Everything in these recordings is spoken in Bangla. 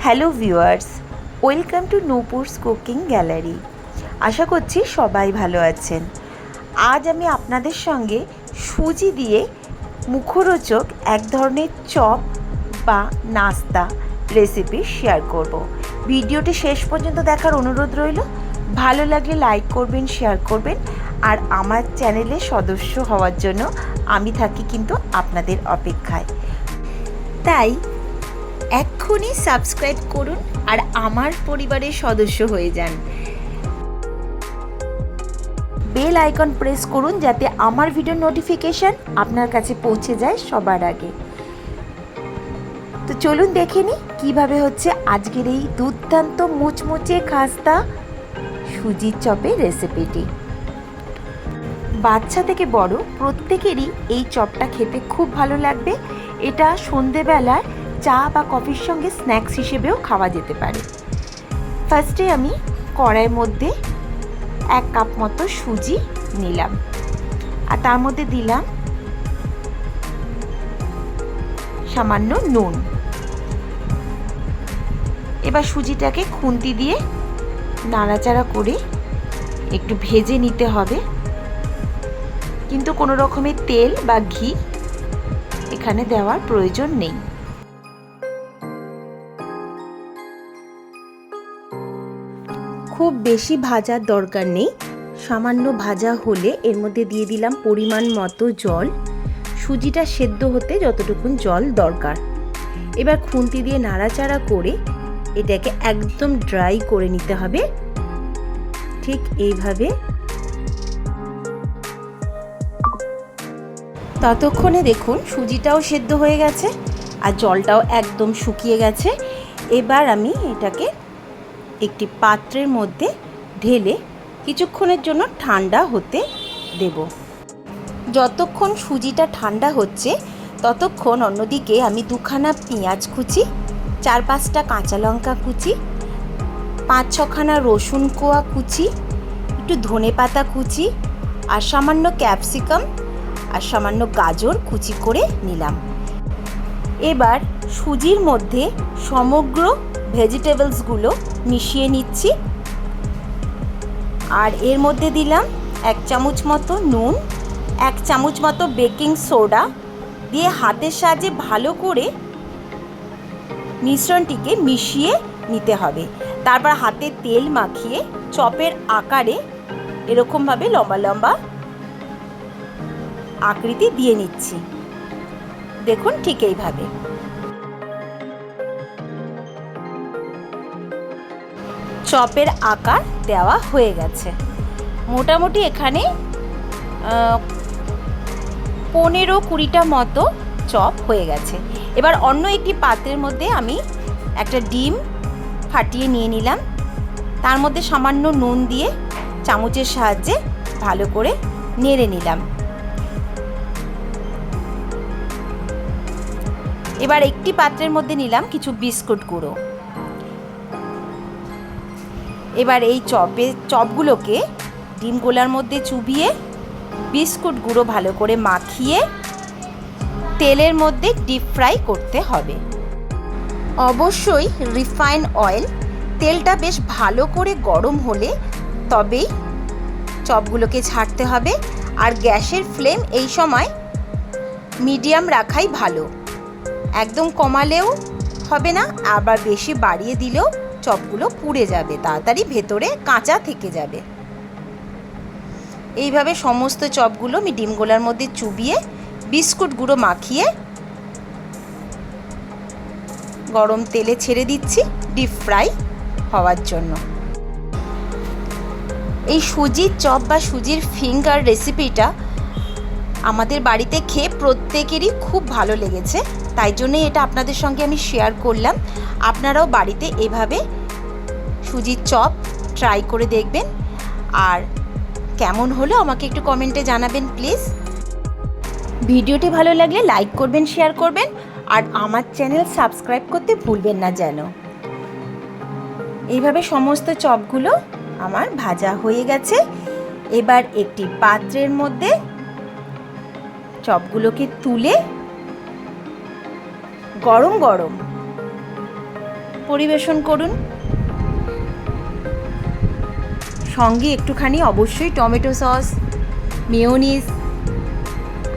Hello viewers, welcome to Nupur's cooking gallery. আশা করছি সবাই ভালো আছেন। আজ আমি আপনাদের সঙ্গে সুজি দিয়ে মুখরোচক এক ধরনের চপ বা নাস্তা রেসিপি শেয়ার করব। ভিডিওটি শেষ পর্যন্ত দেখার অনুরোধ রইল। ভালো লাগলে লাইক করবেন, শেয়ার করবেন, আর আমার চ্যানেলের সদস্য হওয়ার জন্য আমি থাকি কিন্তু আপনাদের অপেক্ষায়। তাই এক্ষুনি সাবস্ক্রাইব করুন আর আমার পরিবারের সদস্য হয়ে যান। বেল আইকন প্রেস করুন যাতে আমার ভিডিও নোটিফিকেশন আপনার কাছে পৌঁছে যায় সবার আগে। তো চলুন দেখে নিই কীভাবে হচ্ছে আজকের এই দুর্দান্ত মুচমুচে খাস্তা সুজির চপের রেসিপিটি। বাচ্চা থেকে বড় প্রত্যেকেরই এই চপটা খেতে খুব ভালো লাগবে। এটা সন্ধেবেলায় চা বা কফির সঙ্গে স্ন্যাক্স হিসেবেও খাওয়া যেতে পারে। ফার্স্টে আমি কড়াইয়ের মধ্যে 1 কাপ মতো সুজি নিলাম আর তার মধ্যে দিলাম সামান্য নুন। এবার সুজিটাকে খুন্তি দিয়ে নাড়াচাড়া করে একটু ভেজে নিতে হবে, কিন্তু কোনো রকমের তেল বা ঘি এখানে দেওয়ার প্রয়োজন নেই। খুব বেশি ভাজার দরকার নেই, সামান্য ভাজা হলে এর মধ্যে দিয়ে দিলাম পরিমাণ মতো জল। সুজিটা সেদ্ধ হতে যতটুকুন জল দরকার। এবার খুন্তি দিয়ে নাড়াচাড়া করে এটাকে একদম ড্রাই করে নিতে হবে। ঠিক এইভাবে। ততক্ষণে দেখুন সুজিটাও সেদ্ধ হয়ে গেছে আর জলটাও একদম শুকিয়ে গেছে। এবার আমি এটাকে একটি পাত্রের মধ্যে ঢেলে কিছুক্ষণের জন্য ঠান্ডা হতে দেব। যতক্ষণ সুজিটা ঠান্ডা হচ্ছে ততক্ষণ অন্যদিকে আমি 2খানা পেঁয়াজ কুচি, 4-5টা কাঁচা লঙ্কা কুচি, 5-6খানা রসুন কোয়া কুচি, একটু ধনেপাতা কুচি আর সামান্য ক্যাপসিকাম আর সামান্য গাজর কুচি করে নিলাম। এবার সুজির মধ্যে সমগ্র ভেজিটেবলসগুলো মিশিয়ে নিচ্ছি আর এর মধ্যে দিলাম 1 চামচ মতো নুন, 1 চামচ মতো বেকিং সোডা দিয়ে হাতের সাহায্যে ভালো করে মিশ্রণটিকে মিশিয়ে নিতে হবে। তারপর হাতে তেল মাখিয়ে চপের আকারে এরকমভাবে লম্বা লম্বা আকৃতি দিয়ে নিচ্ছি। দেখুন ঠিক এইভাবে। চপের আকার দেওয়া হয়ে গেছে। মোটামুটি এখানে 15-20টা মতো চপ হয়ে গেছে। এবার অন্য একটি পাত্রের মধ্যে আমি একটা ডিম ফাটিয়ে নিয়ে নিলাম। তার মধ্যে সামান্য নুন দিয়ে চামচের সাহায্যে ভালো করে নেড়ে নিলাম। এবার একটি পাত্রের মধ্যে নিলাম কিছু বিস্কুট গুঁড়ো। এবার এই চপগুলোকে ডিম গোলার মধ্যে চুবিয়ে বিস্কুট গুঁড়ো ভালো করে মাখিয়ে তেলের মধ্যে ডিপ ফ্রাই করতে হবে। অবশ্যই রিফাইন অয়েল। তেলটা বেশ ভালো করে গরম হলে তবেই চপগুলোকে ছাড়তে হবে। আর গ্যাসের ফ্লেম এই সময় মিডিয়াম রাখাই ভালো। একদম কমালেও হবে না, আবার বেশি বাড়িয়ে দিলেও চপগুলো পুড়ে যাবে, তাড়াতাড়ি ভেতরে কাঁচা থেকে যাবে। এইভাবে সমস্ত চপগুলো আমি ডিম গোলার মধ্যে চুবিয়ে বিস্কুট গুঁড়ো মাখিয়ে গরম তেলে ছেড়ে দিচ্ছি ডিপ ফ্রাই হওয়ার জন্য। এই সুজির চপ বা সুজির ফিঙ্গার রেসিপিটা আমাদের বাড়িতে খেয়ে প্রত্যেকেরই খুব ভালো লেগেছে, তাই জন্যই এটা আপনাদের সঙ্গে আমি শেয়ার করলাম। আপনারাও বাড়িতে এভাবে সুজির চপ ট্রাই করে দেখবেন আর কেমন হলো আমাকে একটু কমেন্টে জানাবেন প্লিজ। ভিডিওটি ভালো লাগলে লাইক করবেন, শেয়ার করবেন আর আমার চ্যানেল সাবস্ক্রাইব করতে ভুলবেন না যেন। এইভাবে সমস্ত চপগুলো আমার ভাজা হয়ে গেছে। এবার একটি পাত্রের মধ্যে চপগুলোকে তুলে গরম গরম পরিবেশন করুন। সঙ্গে একটুখানি অবশ্যই টমেটো সস, মেয়োনিজ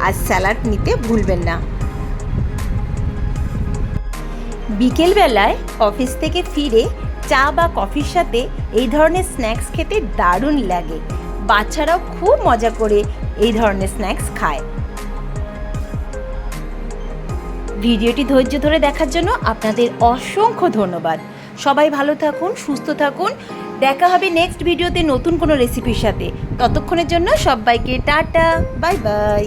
আর স্যালাড নিতে ভুলবেন না। বিকেলবেলায় অফিস থেকে ফিরে চা বা কফির সাথে এই ধরনের স্ন্যাক্স খেতে দারুণ লাগে। বাচ্চারাও খুব মজা করে এই ধরনের স্ন্যাক্স খায়। ভিডিওটি ধৈর্য ধরে দেখার জন্য আপনাদের অসংখ্য ধন্যবাদ। সবাই ভালো থাকুন, সুস্থ থাকুন। দেখা হবে নেক্সট ভিডিওতে নতুন কোনো রেসিপির সাথে। ততক্ষণের জন্য সবাইকে টাটা, বাই বাই।